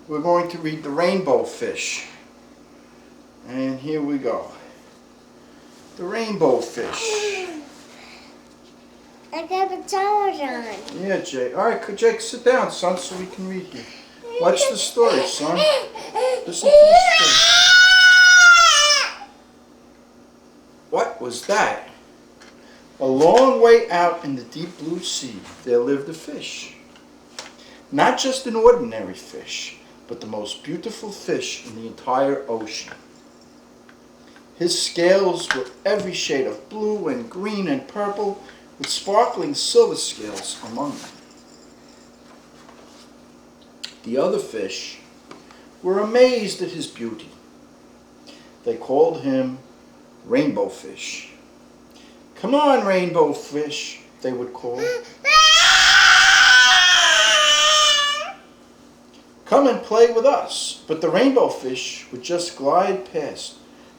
we're going to read The Rainbow Fish. And here we go. The Rainbow Fish. I got pajamas on. Yeah, Jake. All right, Jake, sit down, son, so we can read here. Watch the story, son. Listen to the story. What was that? A long way out in the deep blue sea, there lived a fish. Not just an ordinary fish, but the most beautiful fish in the entire ocean. His scales were every shade of blue and green and purple, with sparkling silver scales among them. The other fish were amazed at his beauty. They called him Rainbow Fish. "Come on, Rainbow Fish," they would call. "Come and play with us." But the Rainbow Fish would just glide past,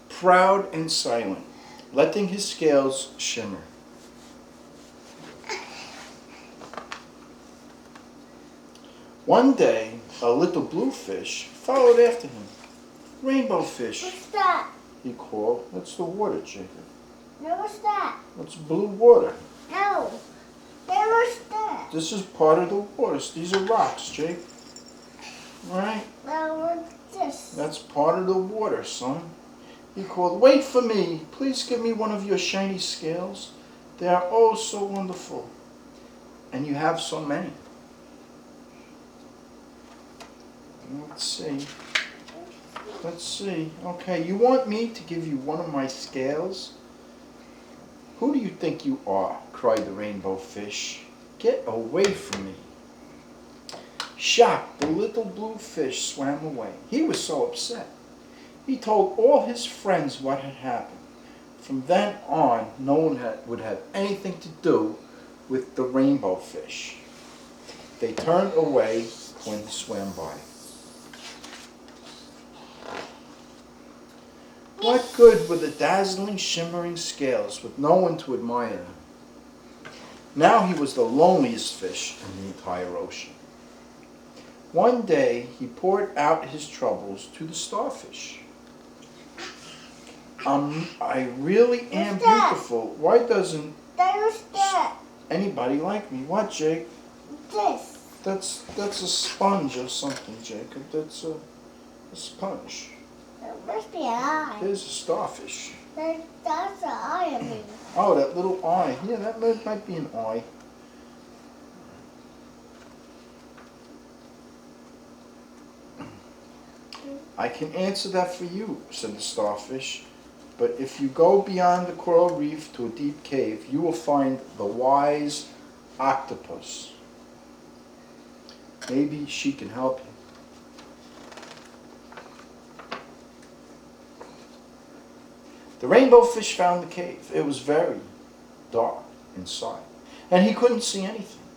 proud and silent, letting his scales shimmer. One day, a little blue fish followed after him. "Rainbow Fish," What's that? he called. "That's the water, Jacob. No, what's that? That's blue water. No. Then what's that? This is part of the waters. These are rocks, Jake. All right? Now what's this? That's part of the water, son." He called, "Wait for me. Please give me one of your shiny scales. They are oh so wonderful. And you have so many." Let's see. Let's see. Okay, you want me to give you one of my scales? "Who do you think you are?" cried the Rainbow Fish. "Get away from me." Shocked, the little blue fish swam away. He was so upset. He told all his friends what had happened. From then on, no one would have anything to do with the Rainbow Fish. They turned away when he swam by. What good were the dazzling, shimmering scales with no one to admire them? Now he was the loneliest fish in the entire ocean. One day he poured out his troubles to the starfish. I really am beautiful. Why doesn't What's that? anybody like me?" "What, Jake?" This. That's a sponge or something, Jacob. That's a sponge. It must be an eye. There's a starfish. That's an eye of me. Oh, that little eye. Yeah, that might be an eye. "I can answer that for you," said the starfish. "But if you go beyond the coral reef to a deep cave, you will find the wise octopus. Maybe she can help you." The Rainbow Fish found the cave. It was very dark inside, and he couldn't see anything.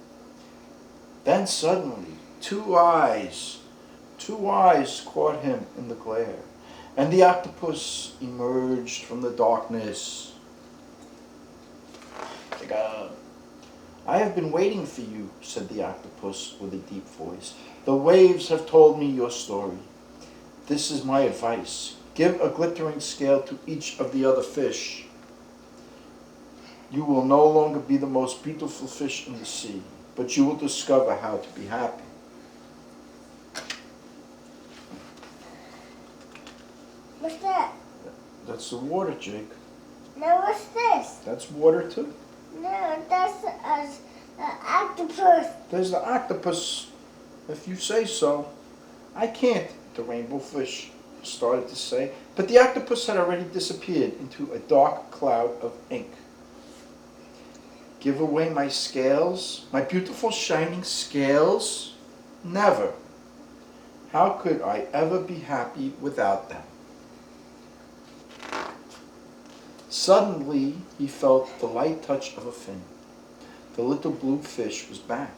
Then suddenly, two eyes caught him in the glare, and the octopus emerged from the darkness. "I have been waiting for you," said the octopus with a deep voice. "The waves have told me your story. This is my advice. Give a glittering scale to each of the other fish. You will no longer be the most beautiful fish in the sea, but you will discover how to be happy." What's that? That's the water, Jake. No, what's this? That's water too. No, that's an octopus. There's the octopus, if you say so. "I can't," the Rainbow Fish started to say, but the octopus had already disappeared into a dark cloud of ink. "Give away my scales, my beautiful shining scales? Never. How could I ever be happy without them?" Suddenly, he felt the light touch of a fin. The little blue fish was back.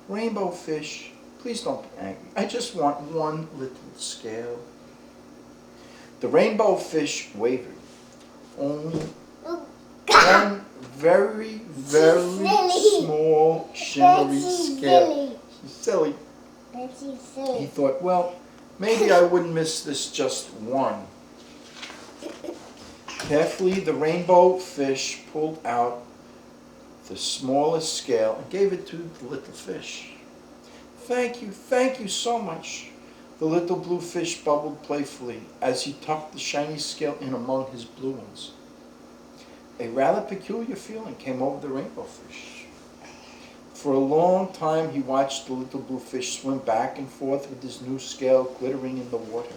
"Rainbow Fish, please don't be angry. I just want one little scale." The Rainbow Fish wavered. "Only one very, very small, shimmery scale." She's silly. She's silly. He thought, well, Maybe I wouldn't miss this just one. Carefully, the rainbow fish pulled out the smallest scale and gave it to the little fish. Thank you so much. The little blue fish bubbled playfully as he tucked the shiny scale in among his blue ones. A rather peculiar feeling came over the rainbow fish. For a long time he watched the little blue fish swim back and forth with his new scale glittering in the water.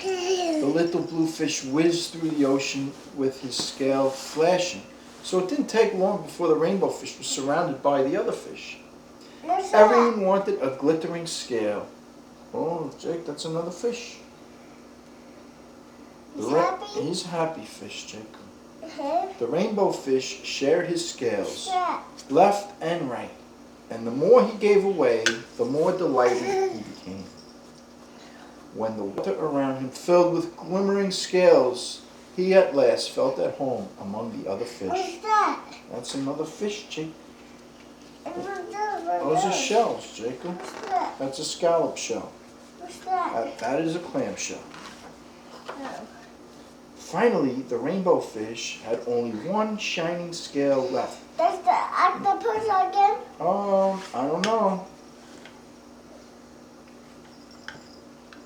The little blue fish whizzed through the ocean with his scale flashing, so it didn't take long before the rainbow fish was surrounded by the other fish. Everyone wanted a glittering scale. Oh, Jake, that's another fish. He's happy? He's happy fish, Jacob. The rainbow fish shared his scales, left and right, and the more he gave away, the more delighted he became. When the water around him filled with glimmering scales, he at last felt at home among the other fish. What's that? That's another fish, Jake. Those Those are shells, Jacob. What's that? That's a scallop shell. What's that? That is a clam shell. Oh. Finally, the rainbow fish had only one shining scale left. That's the octopus again? I don't know.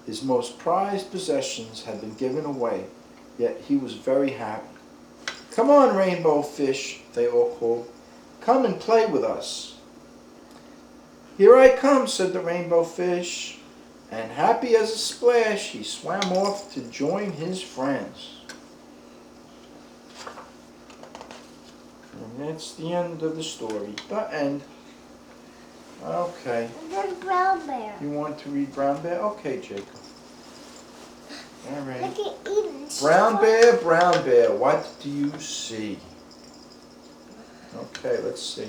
His most prized possessions had been given away, yet he was very happy. Come on, rainbow fish, they all called. Come and play with us. Here I come, said the rainbow fish, and happy as a splash, he swam off to join his friends. And that's the end of the story. The end. Okay. There's brown bear. You want to read Brown Bear? Okay, Jacob. All right. Look at eating. Brown Bear, what do you see? Okay, let's see.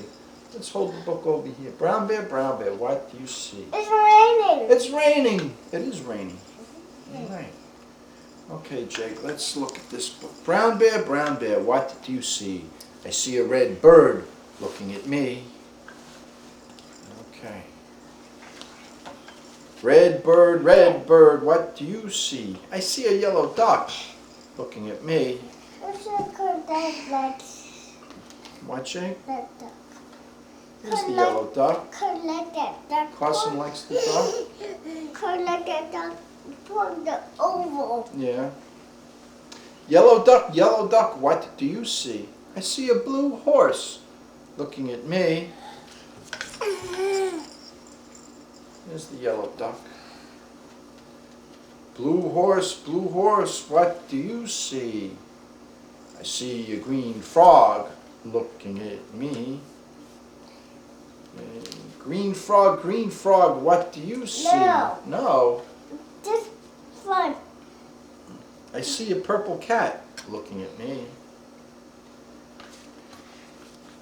Let's hold the book over here. Brown Bear, what do you see? It's raining. It's raining. It is raining. All right. Okay, Jake, let's look at this book. Brown Bear, what do you see? I see a red bird looking at me. Okay. Red bird, what do you see? I see a yellow duck looking at me. What's that called? That's What, Jake? that duck. Here's the yellow duck. Collect that duck. Carson likes the duck. Collect that duck from the oval. Yeah. Yellow duck, what do you see? I see a blue horse looking at me. There's the yellow duck. Blue horse, what do you see? I see a green frog looking at me. Green frog, what do you see? No. Just fun. I see a purple cat looking at me.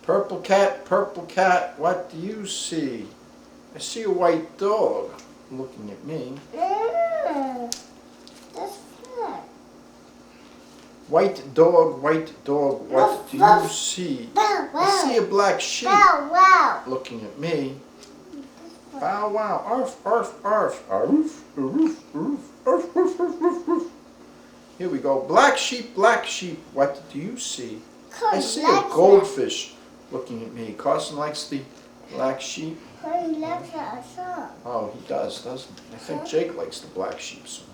Purple cat, what do you see? I see a white dog looking at me. That's fun. White dog, what do you see? Bow wow. I see a black sheep Bow wow. looking at me. Bow wow, arf, arf, arf, arf, arf, arf, arf, arf, arf, arf. Here we go. Black sheep, what do you see? I see a goldfish looking at me. Carson likes the black sheep. He loves that song. Oh, he does, doesn't he? I think Jake likes the black sheep song,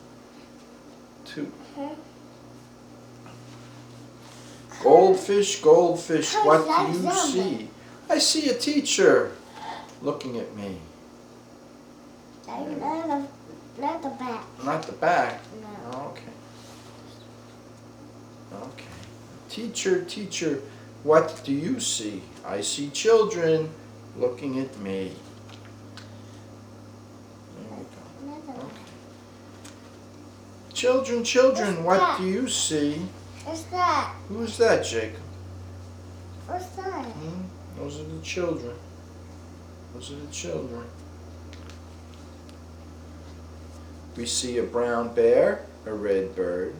too. Goldfish, what do you see? I see a teacher looking at me. Not the back. Not the back? No. Okay. Teacher, what do you see? I see children looking at me. There we go. Okay. Children, what do you see? What's that? Who's that, Jacob? What's that? Those are the children. We see a brown bear, a red bird,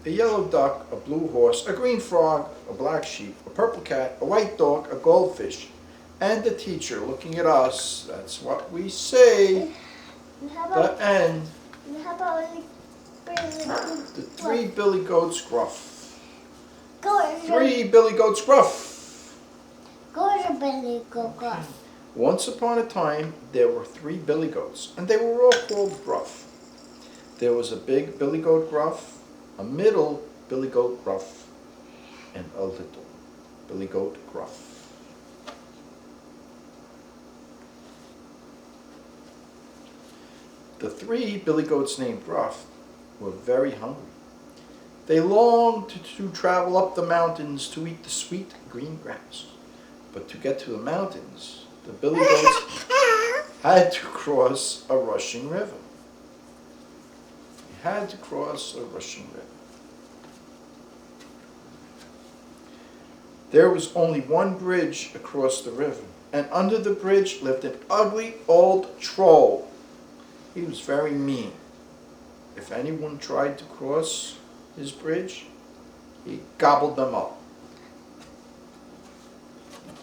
a yellow duck, a blue horse, a green frog, a black sheep, a purple cat, a white dog, a goldfish, and the teacher looking at us. That's what we say. How The about, end. how about The three billy goats gruff. go Three billy goats gruff. to Billy go go. Once upon a time, there were three billy goats, and they were all called Gruff. There was a big billy goat Gruff, a middle billy goat Gruff, and a little billy goat Gruff. The three billy goats named Gruff were very hungry. They longed to travel up the mountains to eat the sweet green grass. But to get to the mountains, the billy goats had to cross a rushing river. They had to cross a rushing river. There was only one bridge across the river, and under the bridge lived an ugly old troll. He was very mean. If anyone tried to cross his bridge, he gobbled them up.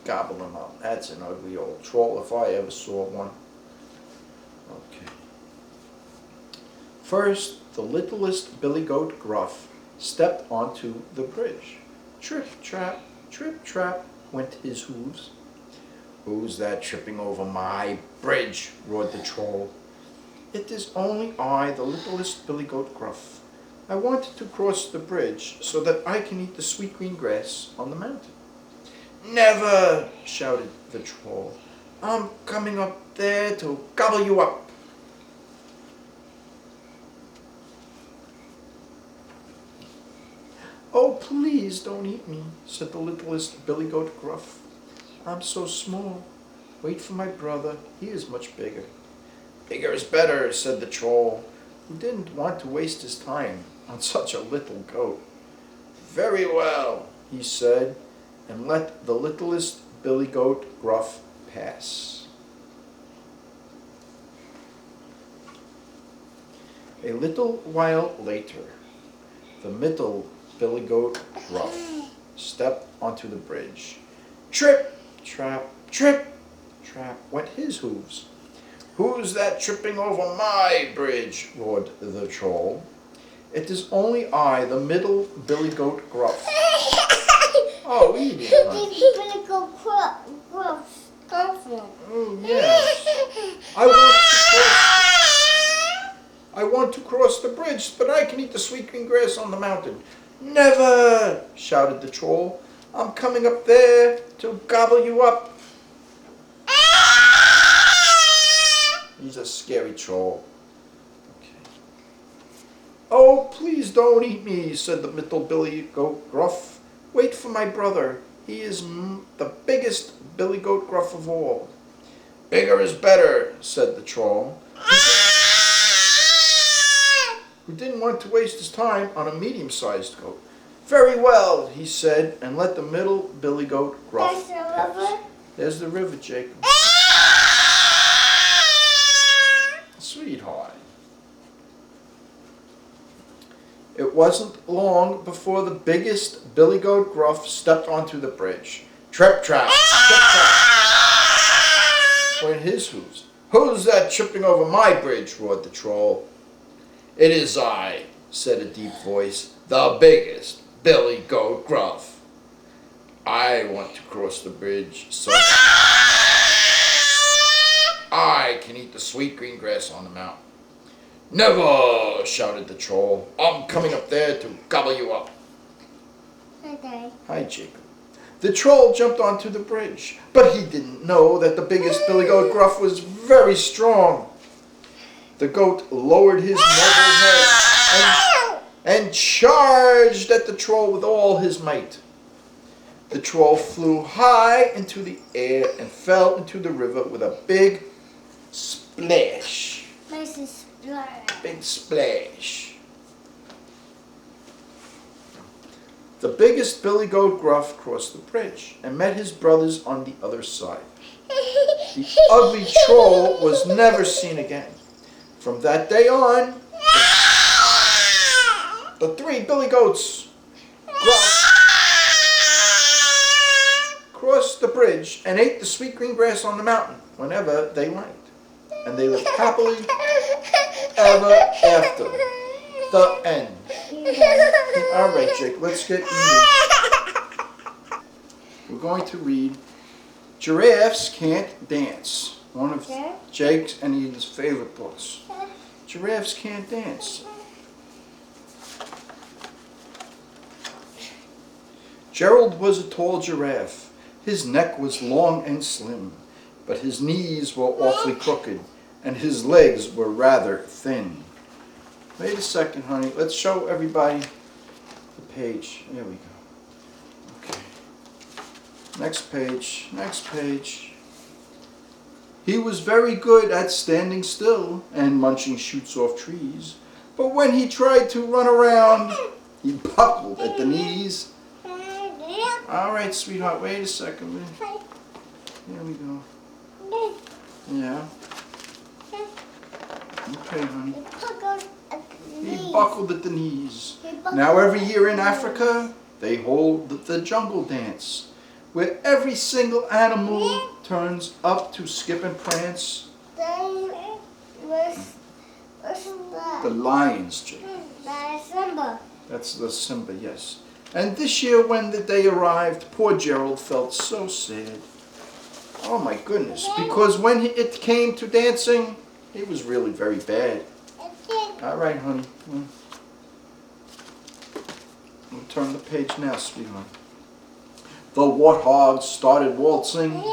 Gobble them up. That's an ugly old troll if I ever saw one. Okay. First, the littlest billy goat Gruff stepped onto the bridge. Trip, trap, went his hooves. Who's that tripping over my bridge? Roared the troll. It is only I, the littlest billy goat Gruff. I wanted to cross the bridge so that I can eat the sweet green grass on the mountain. Never, shouted the troll. I'm coming up there to gobble you up. Oh, please don't eat me, said the littlest billy goat Gruff. I'm so small. Wait for my brother. He is much bigger. Bigger is better, said the troll, who didn't want to waste his time on such a little goat. Very well, he said, and let the littlest billy goat Gruff pass. A little while later, the middle billy goat Gruff stepped onto the bridge. Trip, trap, went his hooves. Who's that tripping over my bridge? Roared the troll. It is only I, the middle billy goat Gruff. Oh, eat it, huh? Billy go Gruff. Oh, yes. I want to cross the bridge so that I can eat the sweet green grass on the mountain. Never, shouted the troll. I'm coming up there to gobble you up. He's a scary troll. Okay. Oh, please don't eat me, said the middle billy goat Gruff. Wait for my brother. He is the biggest billy goat Gruff of all. Bigger is better, said the troll, who didn't want to waste his time on a medium-sized goat. Very well, he said, and let the middle billy goat Gruff pass. There's the river, Jacob. Sweetheart. It wasn't long before the biggest billy goat Gruff stepped onto the bridge. Trip, trap, went his hooves. Who's that tripping over my bridge? Roared the troll. It is I, said a deep voice, the biggest billy goat Gruff. I want to cross the bridge so I can eat the sweet green grass on the mountain. Never, shouted the troll. I'm coming up there to gobble you up. Hi, Daddy. Hi, Jacob. The troll jumped onto the bridge, but he didn't know that the biggest billy goat Gruff was very strong. The goat lowered his noble head and charged at the troll with all his might. The troll flew high into the air and fell into the river with a big splash. Big splash. The biggest billy goat Gruff crossed the bridge and met his brothers on the other side. The ugly troll was never seen again. From that day on, the three billy goats Gruff crossed the bridge and ate the sweet green grass on the mountain whenever they liked. And they lived happily ever after. The end. All right, Jake, let's get eating. We're going to read Giraffes Can't Dance, one of Jake's and Eden's favorite books. Giraffes can't dance. Gerald was a tall giraffe. His neck was long and slim, but his knees were awfully crooked, and his legs were rather thin. Wait a second, honey. Let's show everybody the page. There we go. Okay. Next page. Next page. He was very good at standing still and munching shoots off trees, but when he tried to run around, he buckled at the knees. All right, sweetheart, wait a second. There we go. Yeah. Okay, honey. He buckled at the knees. Now every year in Africa, they hold the jungle dance, where every single animal turns up to skip and prance. The lions, Jake. That's the Simba, yes. And this year when the day arrived, poor Gerald felt so sad. Oh my goodness, because when it came to dancing, it was really very bad. All right, honey. We'll turn the page now, sweetheart. The warthogs started waltzing,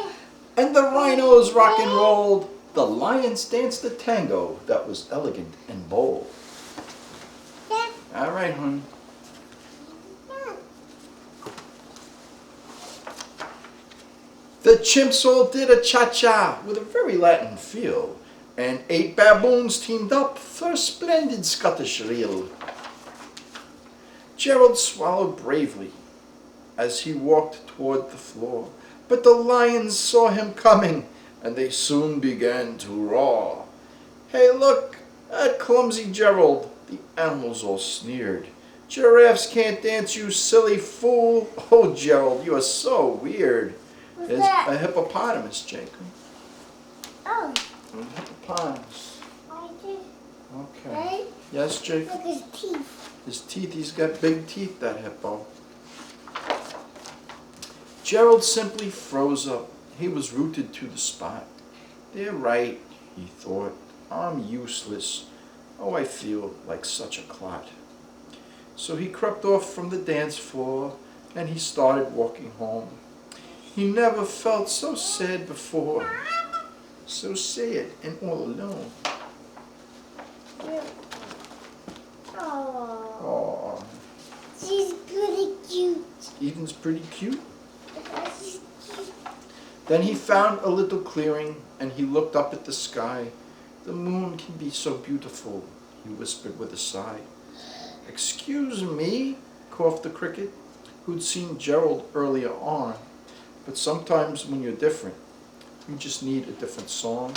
and the rhinos rock and rolled. The lions danced a tango that was elegant and bold. All right, honey. The chimps all did a cha-cha with a very Latin feel, and 8 baboons teamed up for a splendid Scottish reel. Gerald swallowed bravely as he walked toward the floor, but the lions saw him coming, and they soon began to roar. Hey, look at clumsy Gerald, the animals all sneered. Giraffes can't dance, you silly fool. Oh, Gerald, you are so weird. There's a hippopotamus, Jacob. Oh. A hippopotamus. Okay. Right? Yes, Jacob? Look at his teeth. His teeth, he's got big teeth, that hippo. Gerald simply froze up. He was rooted to the spot. They're right, he thought. I'm useless. Oh, I feel like such a clot. So he crept off from the dance floor and he started walking home. He never felt so sad before. So sad and all alone. Oh. She's pretty cute. Eden's pretty cute. Then he found a little clearing and he looked up at the sky. The moon can be so beautiful, he whispered with a sigh. Excuse me, coughed the cricket, who'd seen Gerald earlier on. But sometimes when you're different, you just need a different song.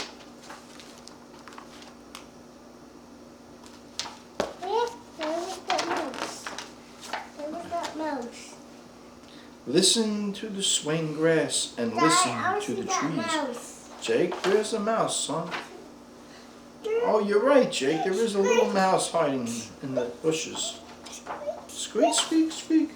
Listen to the swaying grass and listen to the trees. Jake, there's a mouse, son. Oh, you're right, Jake. There is a little mouse hiding in the bushes. Squeak, squeak, squeak.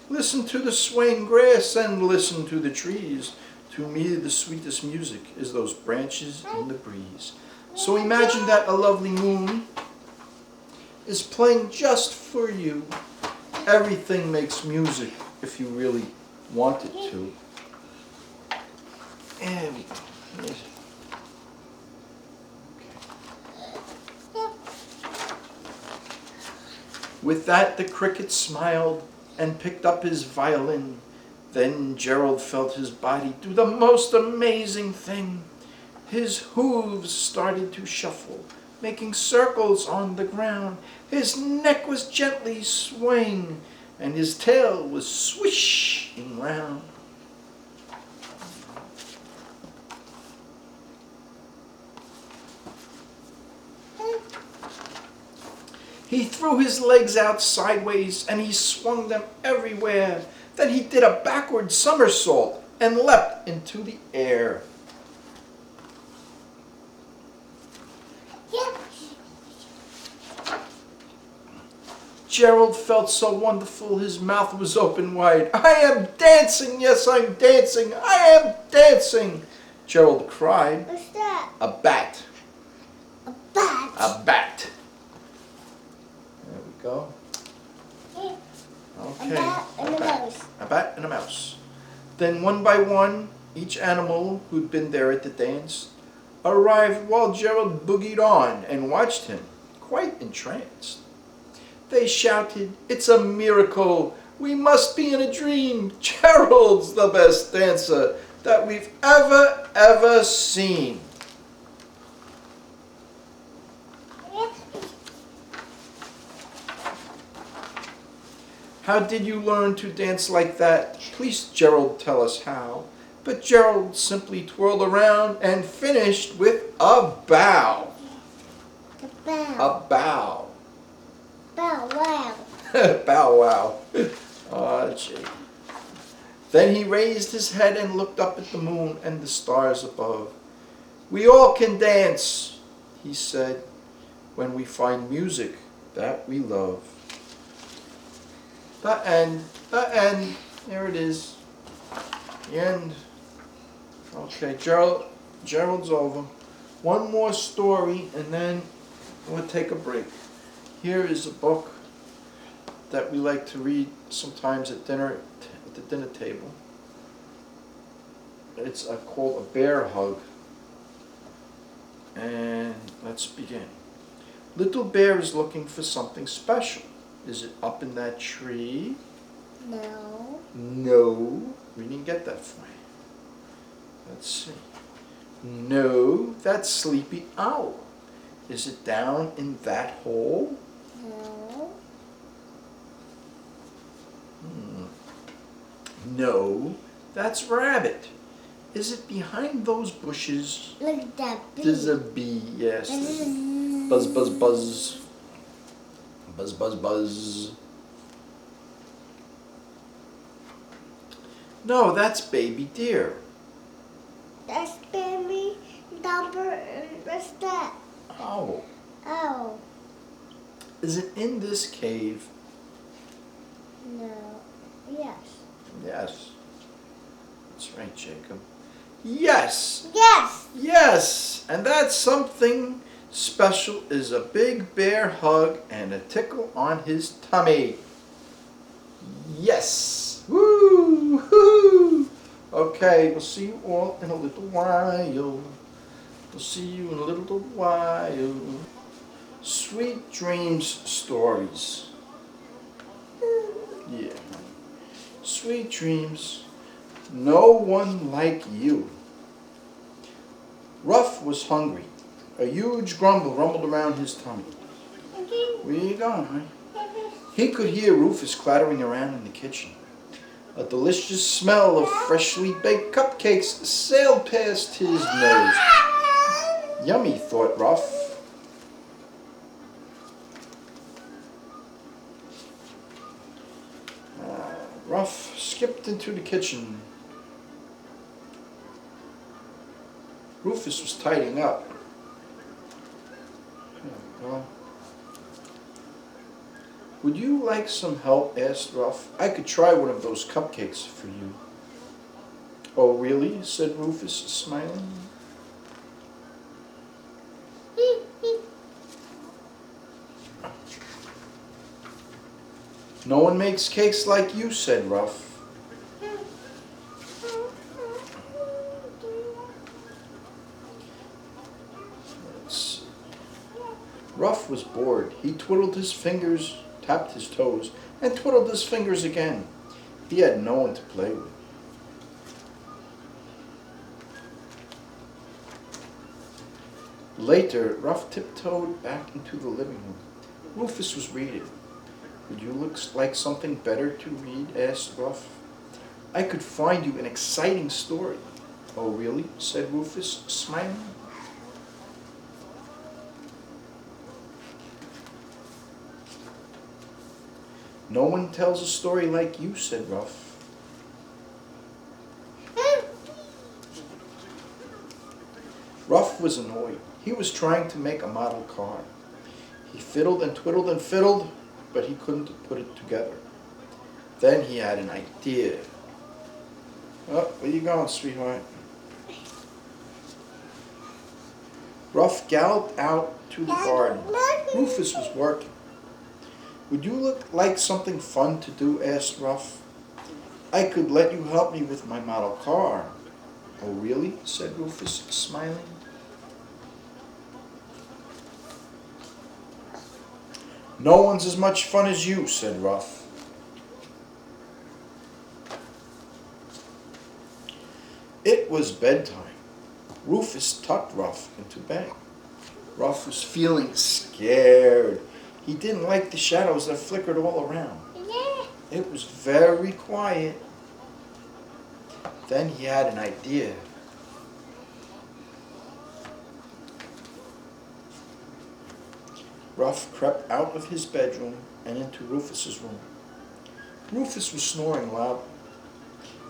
Listen to the swaying grass and listen to the trees. To me, the sweetest music is those branches in the breeze. So imagine that a lovely moon is playing just for you. Everything makes music if you really want it to. There we go. Yes. Okay. With that, the cricket smiled and picked up his violin. Then Gerald felt his body do the most amazing thing. His hooves started to shuffle, making circles on the ground. His neck was gently swaying, and his tail was swishing round. He threw his legs out sideways and he swung them everywhere. Then he did a backward somersault and leapt leapt into the air. Yep. Gerald felt so wonderful, his mouth was open wide. I am dancing, yes, I'm dancing, I am dancing, Gerald cried. What's that? A bat. A bat. A bat. There we go. Yeah. Okay. A bat and a mouse. A bat and a mouse. Then one by one, each animal who'd been there at the dance arrived while Gerald boogied on and watched him, quite entranced. They shouted, "It's a miracle! We must be in a dream! Gerald's the best dancer that we've ever seen!" How did you learn to dance like that? Please, Gerald, tell us how. But Gerald simply twirled around and finished with a bow. A bow. A bow. Bow wow. Bow wow. Oh, gee. Then he raised his head and looked up at the moon and the stars above. We all can dance, he said, when we find music that we love. The end. The end. There it is. The end. Okay, Gerald's over. One more story and then we'll take a break. Here is a book that we like to read sometimes at dinner, at the dinner table. It's called A Bear Hug. And let's begin. Little Bear is looking for something special. Is it up in that tree? No. No. We didn't get that far. Let's see. No, that's Sleepy Owl. Is it down in that hole? No. No, that's Rabbit. Is it behind those bushes? Look at that bee. There's a bee, yes. Buzz, buzz, buzz. Buzz, buzz, buzz. No, that's Baby Deer. That's baby number. What's that? Owl. Oh. Is it in this cave? No. Yes. Yes. That's right, Jacob. Yes. Yes. Yes. And that's something special is a big bear hug and a tickle on his tummy. Yes. Woo! Woo! Okay, we'll see you all in a little while. We'll see you in a little while. Sweet Dreams Stories. Yeah. Sweet dreams. No one like you. Ruff was hungry. A huge grumble rumbled around his tummy. Where you going, honey? He could hear Rufus clattering around in the kitchen. A delicious smell of freshly baked cupcakes sailed past his nose. Yummy, thought Ruff. Ruff skipped into the kitchen. Rufus was tidying up. Well, would you like some help? Asked Ruff. I could try one of those cupcakes for you. Oh, really? Said Rufus, smiling. No one makes cakes like you, said Ruff. Let's see. Ruff was bored. He twiddled his fingers, tapped his toes, and twiddled his fingers again. He had no one to play with. Later, Ruff tiptoed back into the living room. Rufus was reading. Would you look like something better to read? Asked Ruff. I could find you an exciting story. Oh, really? Said Rufus, smiling. No one tells a story like you, said Ruff. Ralph was annoyed. He was trying to make a model car. He fiddled and twiddled and fiddled, but he couldn't put it together. Then he had an idea. Oh, where you going, sweetheart? Ralph galloped out to the garden. Rufus was working. Would you look like something fun to do? Asked Ralph. I could let you help me with my model car. Oh, really? Said Rufus, smiling. No one's as much fun as you, said Ralph. It was bedtime. Rufus tucked Ralph into bed. Ralph was feeling scared. He didn't like the shadows that flickered all around. It was very quiet. Then he had an idea. Ralph crept out of his bedroom and into Rufus's room. Rufus was snoring loudly.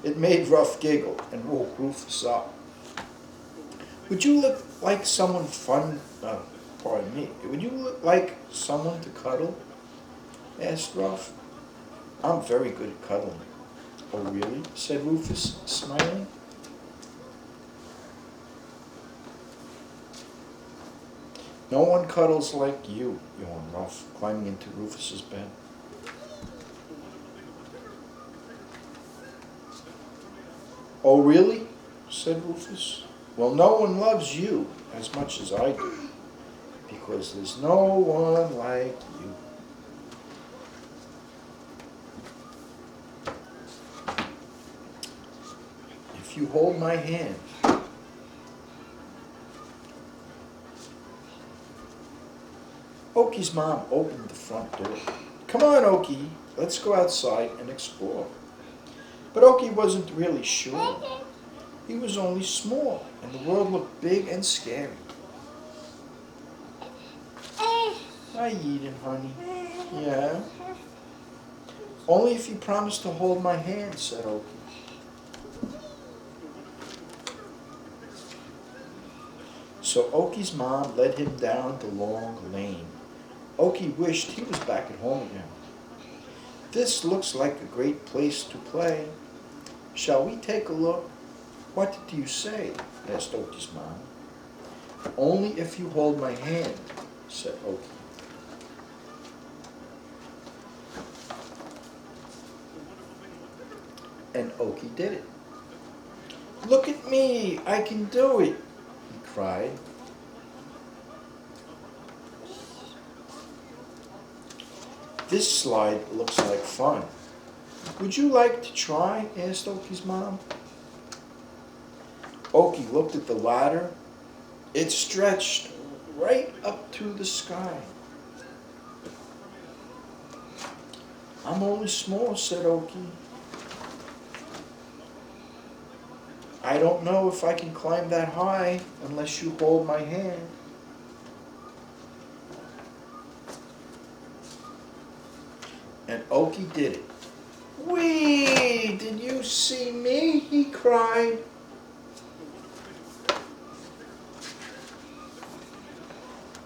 It made Ralph giggle and woke Rufus up. Would you look like someone fun? Pardon me. Would you look like someone to cuddle? Asked Ralph. I'm very good at cuddling. Oh, really? Said Rufus, smiling. No one cuddles like you, yawned Ralph, climbing into Rufus's bed. Oh, really? Said Rufus. Well, no one loves you as much as I do, because there's no one like you. If you hold my hand, Oakie's mom opened the front door. Come on, Okie, let's go outside and explore. But Okie wasn't really sure. He was only small, and the world looked big and scary. Hi, Eden, honey. Yeah? Only if you promise to hold my hand, said Okie. So Okie's mom led him down the long lane. Okie wished he was back at home again. This looks like a great place to play. Shall we take a look? What do you say? Asked Okie's mom. Only if you hold my hand, said Okie. And Okie did it. Look at me, I can do it, he cried. This slide looks like fun. Would you like to try? Asked Okie's mom. Okie looked at the ladder. It stretched right up to the sky. I'm only small, said Okie. I don't know if I can climb that high unless you hold my hand. And Okie did it. Whee! Did you see me? He cried.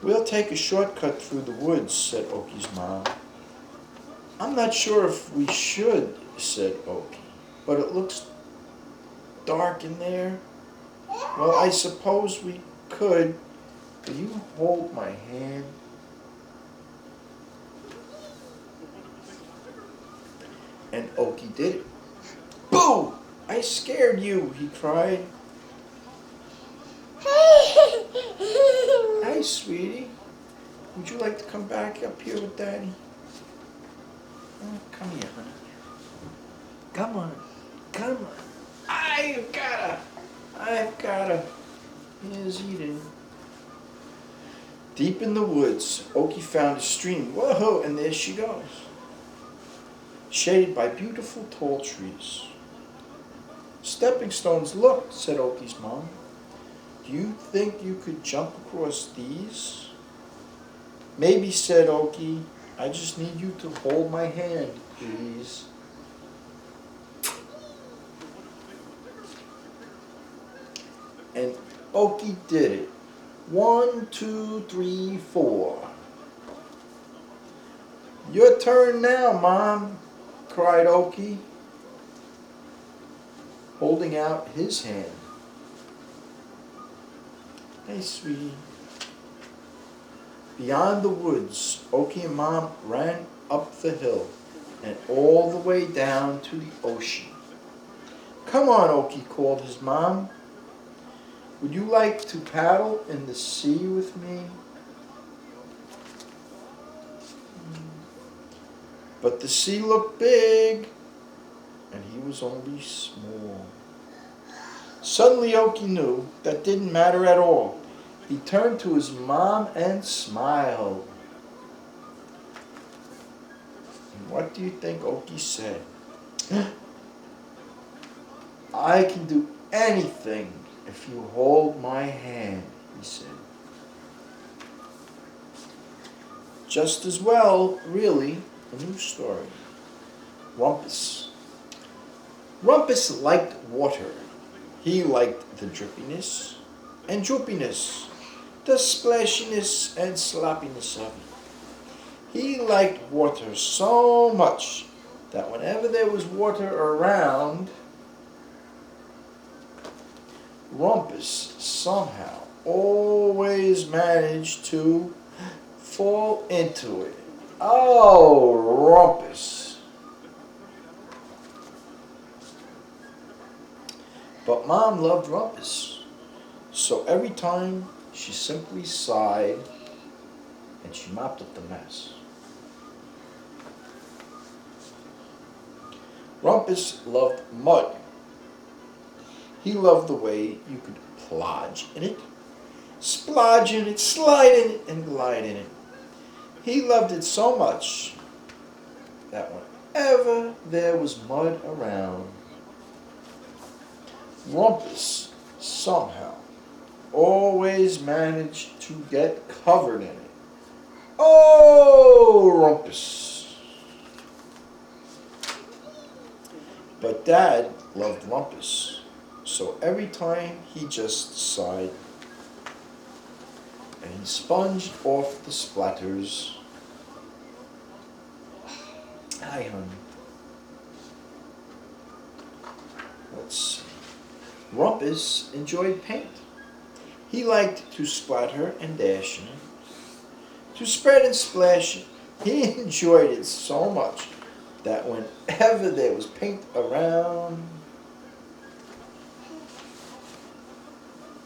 We'll take a shortcut through the woods, said Okie's mom. I'm not sure if we should, said Okie, but it looks dark in there. Well, I suppose we could. Will you hold my hand? And Okie did it. Boo! I scared you, he cried. Hi, sweetie. Would you like to come back up here with Daddy? Oh, come here, honey. Come on. Come on. I've gotta. Here's Eden. Deep in the woods, Okie found a stream. Whoa, and there she goes. Shaded by beautiful tall trees. Stepping stones, look, said Okie's mom. Do you think you could jump across these? Maybe, said Okie. I just need you to hold my hand, please. And Okie did it. 1, 2, 3, 4. Your turn now, Mom, cried Okie, holding out his hand. Hey, sweetie. Beyond the woods, Okie and Mom ran up the hill and all the way down to the ocean. Come on, Okie called his mom. Would you like to paddle in the sea with me? But the sea looked big, and he was only small. Suddenly Okie knew that didn't matter at all. He turned to his mom and smiled. And what do you think Okie said? I can do anything if you hold my hand, he said. Just as well, really, a new story. Rumpus. Rumpus liked water. He liked the drippiness and droopiness, the splashiness and sloppiness of it. He liked water so much that whenever there was water around, Rumpus somehow always managed to fall into it. Oh, Rumpus. But Mom loved Rumpus, so every time she simply sighed and she mopped up the mess. Rumpus loved mud. He loved the way you could plodge in it, splodge in it, slide in it, and glide in it. He loved it so much that whenever there was mud around, Rumpus somehow always managed to get covered in it. Oh, Rumpus! But Dad loved Rumpus, so every time he just sighed and he sponged off the splatters. Hi, honey. Let's see. Rumpus enjoyed paint. He liked to splatter and dash in it, to spread and splash it. He enjoyed it so much that whenever there was paint around,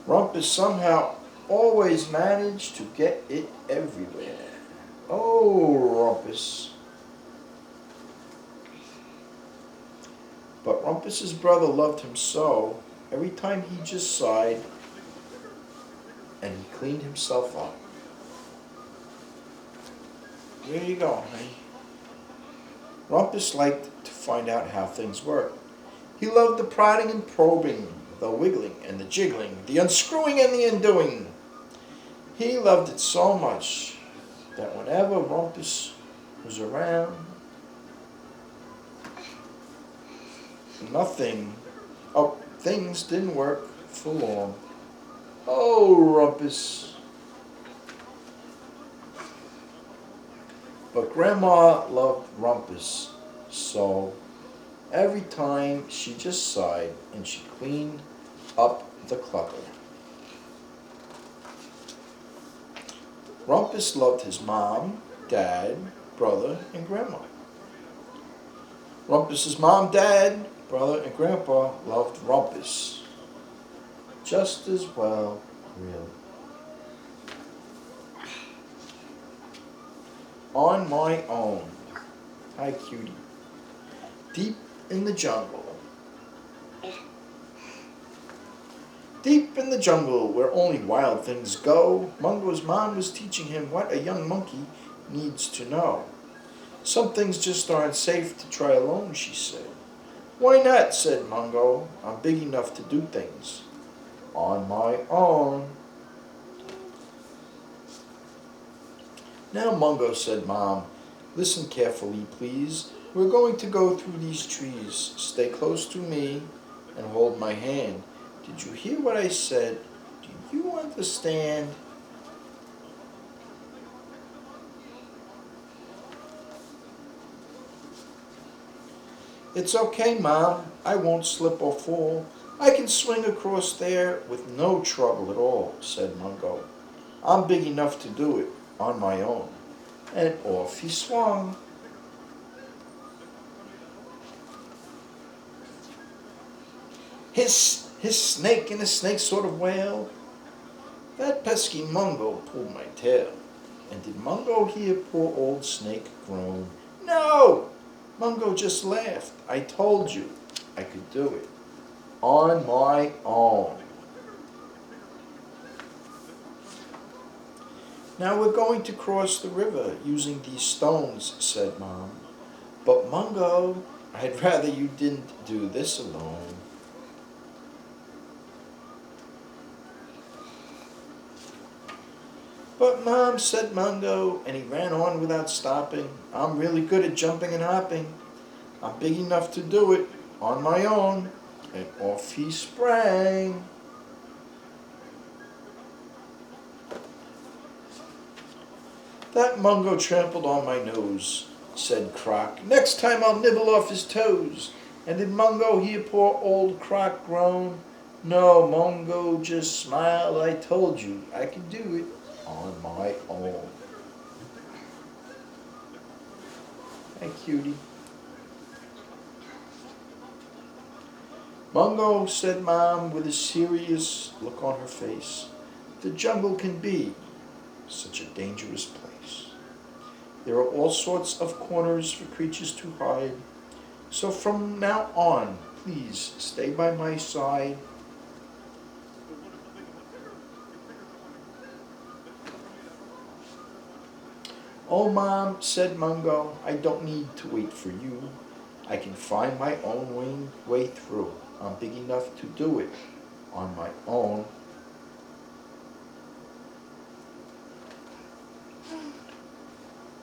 Rumpus somehow always managed to get it everywhere. Oh, Rumpus. But Rumpus's brother loved him so, every time he just sighed and he cleaned himself up. There you go, honey. Rumpus liked to find out how things worked. He loved the prodding and probing, the wiggling and the jiggling, the unscrewing and the undoing. He loved it so much that whenever Rumpus was around, things didn't work for long. Oh, Rumpus. But Grandma loved Rumpus, so every time she just sighed and she cleaned up the clutter. Rumpus loved his mom, dad, brother, and grandma. Rumpus's mom, dad, brother, and grandpa loved Rumpus just as well, really. On my own. Hi, cutie. Deep in the jungle. Deep in the jungle, where only wild things go, Mungo's mom was teaching him what a young monkey needs to know. Some things just aren't safe to try alone, she said. Why not, said Mungo. I'm big enough to do things on my own. Now, Mungo, said Mom, listen carefully, please. We're going to go through these trees. Stay close to me and hold my hand. Did you hear what I said? Do you understand? It's okay, Mom. I won't slip or fall. I can swing across there with no trouble at all, said Mungo. I'm big enough to do it on my own. And off he swung. Hiss, hiss, snake in a snake sort of wail. That pesky Mungo pulled my tail. And did Mungo hear poor old snake groan? No! Mungo just laughed. I told you I could do it on my own. Now we're going to cross the river using these stones, said Mom. But Mungo, I'd rather you didn't do this alone. But Mom, said Mungo, and he ran on without stopping. I'm really good at jumping and hopping. I'm big enough to do it on my own. And off he sprang. That Mungo trampled on my nose, said Croc. Next time I'll nibble off his toes. And did Mungo hear poor old Croc groan? No, Mungo just smiled. I told you I could do it on my own. Hey, cutie. Mungo, said Mom, with a serious look on her face. The jungle can be such a dangerous place. There are all sorts of corners for creatures to hide. So from now on, please stay by my side. Oh, Mom, said Mungo, I don't need to wait for you. I can find my own way through. I'm big enough to do it on my own.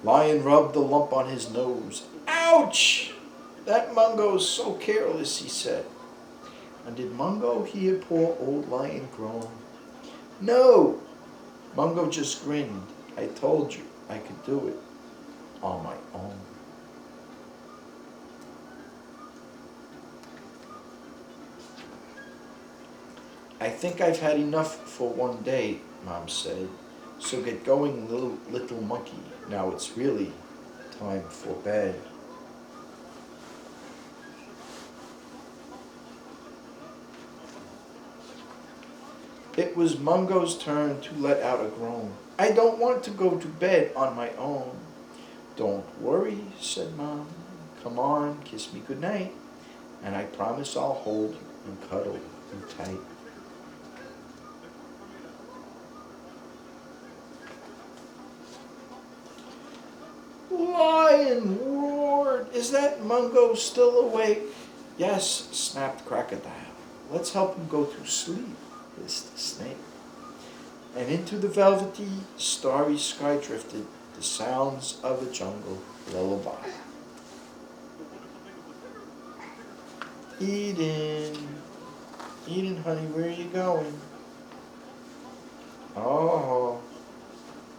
Lion rubbed the lump on his nose. Ouch! That Mungo's so careless, he said. And did Mungo hear poor old Lion groan? No! Mungo just grinned. I told you I could do it on my own. I think I've had enough for one day, Mom said. So get going, little monkey. Now it's really time for bed. It was Mungo's turn to let out a groan. I don't want to go to bed on my own. Don't worry, said Mom. Come on, kiss me goodnight, and I promise I'll hold you and cuddle you tight. Lion roared. Is that Mungo still awake? Yes, snapped Crocodile. Let's help him go to sleep, hissed the snake. And into the velvety, starry sky drifted the sounds of a jungle lullaby. Eden, Eden, honey, where are you going? Oh,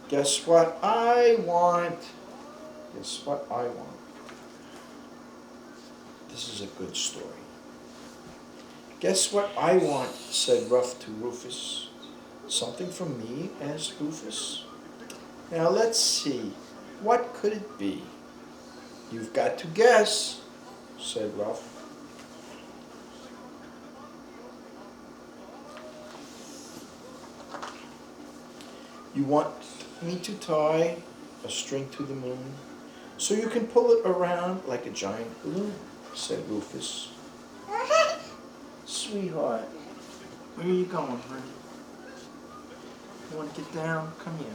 guess what I want? Guess what I want? This is a good story. Guess what I want, said Ruff to Rufus. Something from me, asked Rufus. Now let's see, what could it be? You've got to guess, said Ruff. You want me to tie a string to the moon so you can pull it around like a giant balloon, said Rufus. Sweetheart, where are you going, honey? You want to get down? Come here.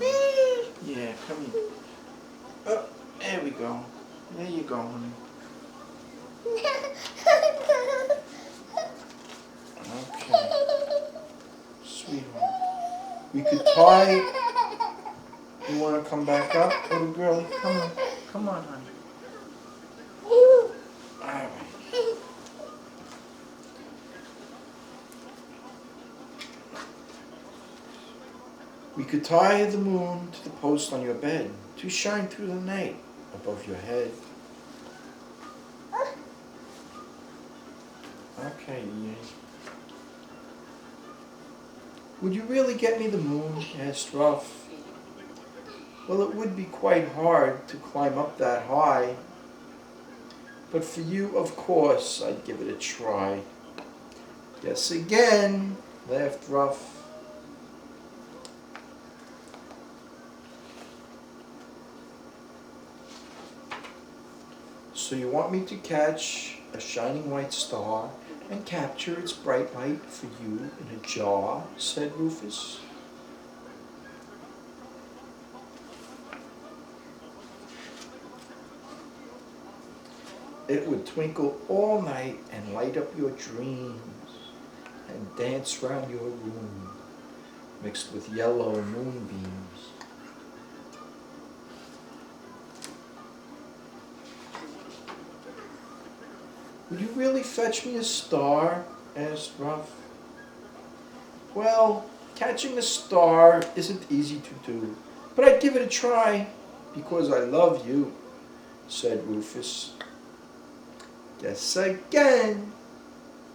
Yeah, come here. Oh, there we go. There you go, honey. Okay. Sweetheart. We could tie. You want to come back up, little girlie? Come on. Come on, honey. All right. We could tie the moon to the post on your bed to shine through the night above your head. Okay. Would you really get me the moon? Asked Ruff. Well, it would be quite hard to climb up that high. But for you, of course, I'd give it a try. Yes, again, laughed Ruff. So you want me to catch a shining white star and capture its bright light for you in a jar? Said Rufus. It would twinkle all night and light up your dreams and dance round your room, mixed with yellow moonbeams. Would you really fetch me a star? Asked Ruff. Well, catching a star isn't easy to do, but I'd give it a try because I love you, said Rufus. Guess again,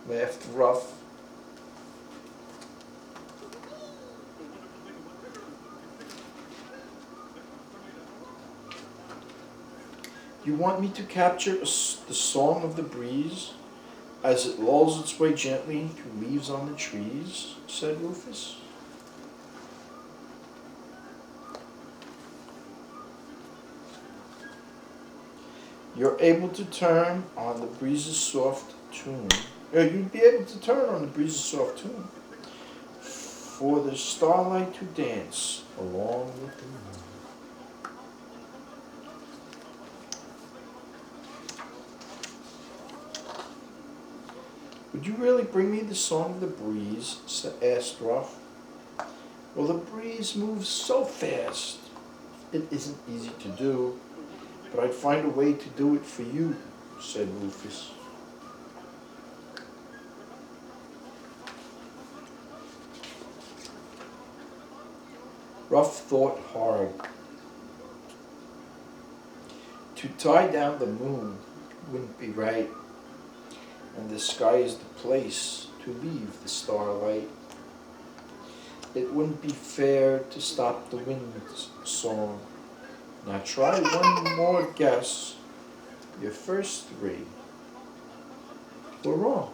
laughed Ruff. You want me to capture the song of the breeze as it lulls its way gently through leaves on the trees? Said Rufus. You're able to turn on the breeze's soft tune. You'd be able to turn on the breeze's soft tune for the starlight to dance along with the moon. Would you really bring me the song of the breeze? Asked Ruff. Well, the breeze moves so fast, it isn't easy to do, but I'd find a way to do it for you, said Rufus. Ruff thought hard. To tie down the moon wouldn't be right, and the sky is the place to leave the starlight. It wouldn't be fair to stop the wind's song. Now try one more guess. Your first three were wrong.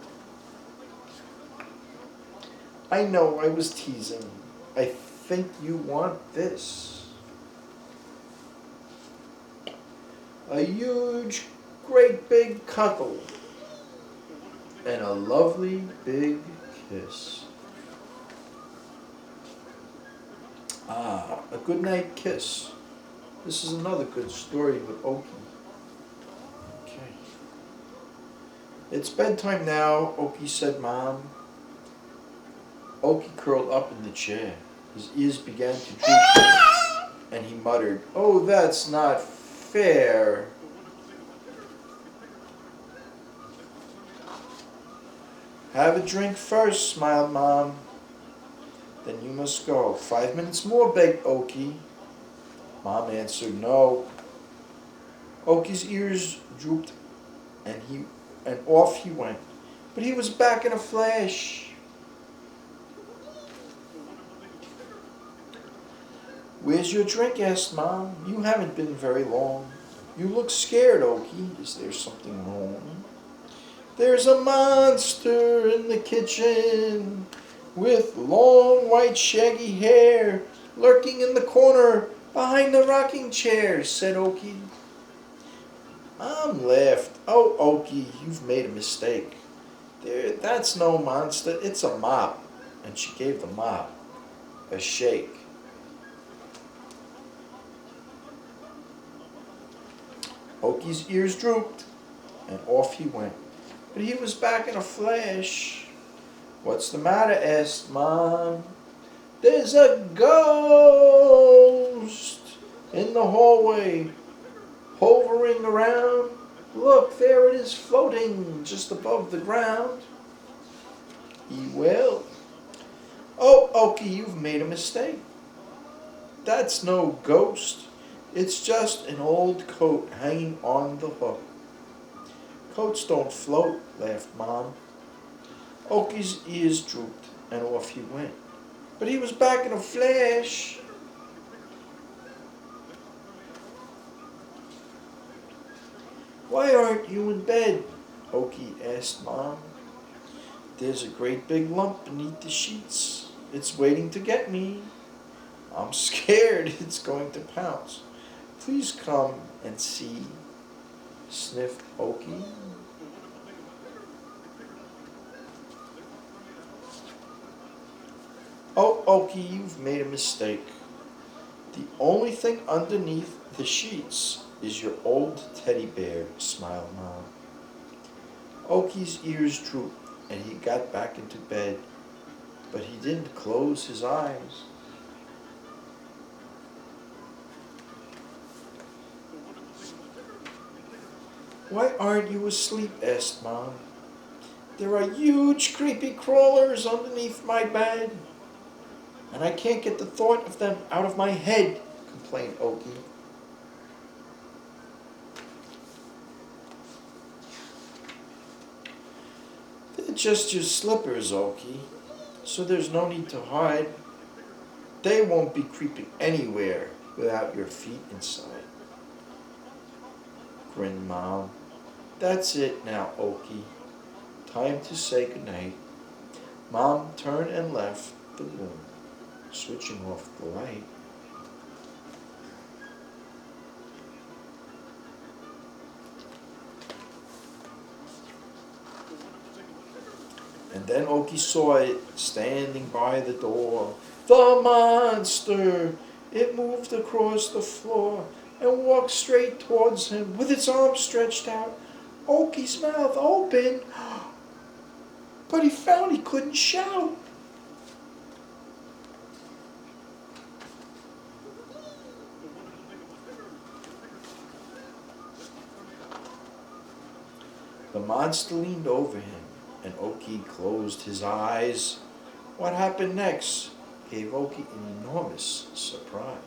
I know, I was teasing. I think you want this. A huge, great big cuddle and a lovely big kiss. Ah, a good night kiss. This is another good story with Okie. Okay. It's bedtime now, Okie said, Mom. Okie curled up in the chair. His ears began to droop, and he muttered, "Oh, that's not fair." Have a drink first, smiled Mom. Then you must go. 5 minutes more, begged Okie. Mom answered no. Okie's ears drooped, and off he went. But he was back in a flash. Where's your drink? Asked Mom. You haven't been very long. You look scared, Okie. Is there something wrong? There's a monster in the kitchen with long white shaggy hair lurking in the corner behind the rocking chair, said Okie. Mom laughed. Oh, Okie, you've made a mistake. That's no monster, it's a mop. And she gave the mop a shake. Okie's ears drooped, and off he went. But he was back in a flash. What's the matter? Asked Mom. There's a ghost in the hallway, hovering around. Look, there it is floating just above the ground. He wailed. Oh, Okie, you've made a mistake. That's no ghost. It's just an old coat hanging on the hook. Coats don't float, laughed Mom. Oki's ears drooped, and off he went. But he was back in a flash. Why aren't you in bed? Oki asked Mom. There's a great big lump beneath the sheets. It's waiting to get me. I'm scared it's going to pounce. Please come and see, sniffed Oki. Oh, Oki, you've made a mistake. The only thing underneath the sheets is your old teddy bear, smiled Mom. Oki's ears drooped and he got back into bed, but he didn't close his eyes. Why aren't you asleep? Asked Mom. There are huge creepy crawlers underneath my bed, and I can't get the thought of them out of my head, complained Oki. They're just your slippers, Oki, so there's no need to hide. They won't be creeping anywhere without your feet inside, grinned Mom. That's it now, Oki. Time to say goodnight. Mom turned and left the room, switching off the light. And then Oki saw it standing by the door. The monster! It moved across the floor and walked straight towards him with its arms stretched out. Oki's mouth open, but he found he couldn't shout. The monster leaned over him, and Oki closed his eyes. What happened next gave Oki an enormous surprise.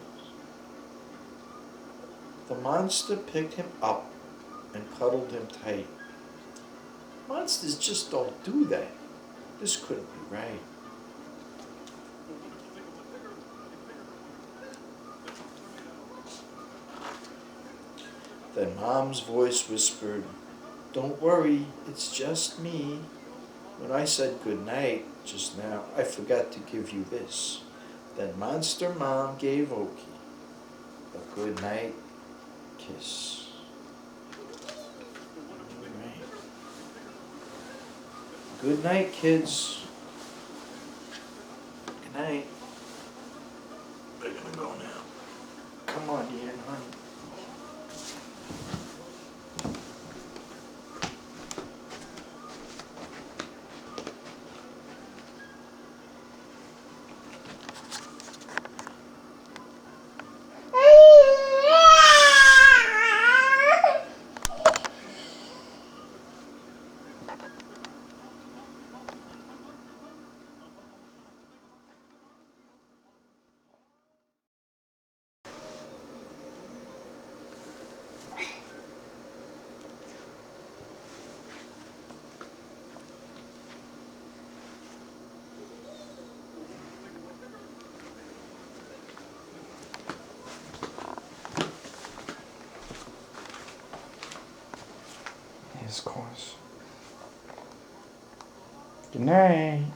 The monster picked him up and cuddled him tight. Monsters just don't do that. This couldn't be right. Then Mom's voice whispered, "Don't worry, it's just me. When I said good night just now, I forgot to give you this." Then Monster Mom gave Oki a good night kiss. Good night, kids. Good night. We're gonna go now. Come on, dear honey. Of course. Good night.